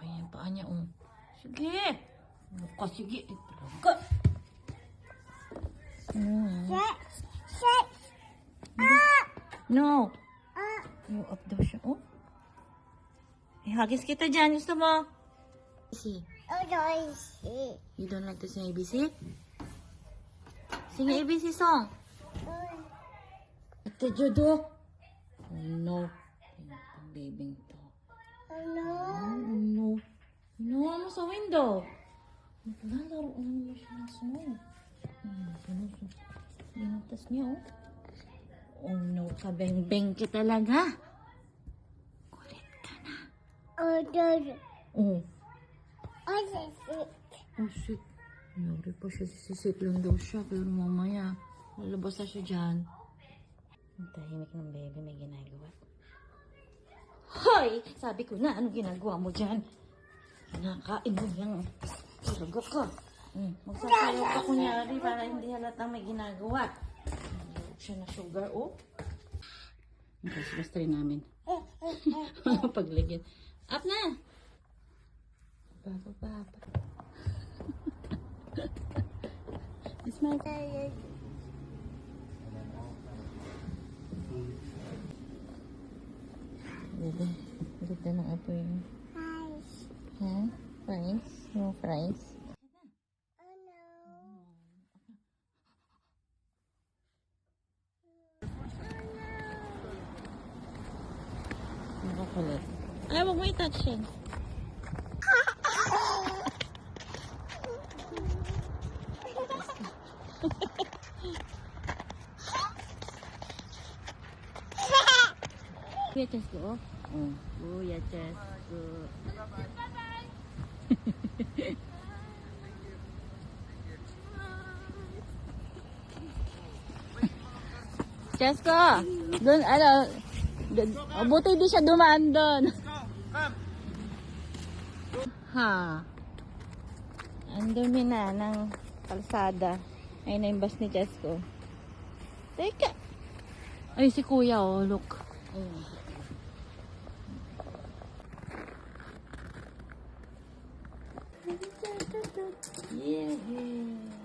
Kaya yung paa niya, oh. Sige. Buka, sige. Buka. No. You up daw siya, oh. Ihagis kita dyan. Gusto mo? ABC. You don't like to sing ABC? Sing ABC song. Ate Jodo. Oh no. Ang baby to. No. Inuha mo sa window. Naglalaro mo siya ng snow. Binutas niya, oh. Oh no, kabeng-beng ka talaga. Kulit ka na. Oh. Oh, shit. Yari pa siya. Sisit lang daw siya. Pero mamaya, lalabas na siya dyan. Ang tahimik ng baby, may ginagawa. Hoy! Sabi ko na, anong ginagawa mo dyan? Kinakain mo lang. Talaga ka. Magsasayaw ka kunyari para hindi halatang may ginagawa. Nalawag siya na sugar, oh. Okay, basta rin namin. Paglagyan. Up na! Baba. It's my day. Ganda ng apoy. Fries. Huh? Fries? No fries? Nakakulit. Ay, wag mo i-touch yan. Kuya Chesko, oh. Kuya Chesko. Chesko! Doon, buti di siya dumaan doon. Ha. Ang dumi na ng kalsada. Ayun na yung bus ni Chesko. Teka. Ay, si Kuya, oh, look. Yeah.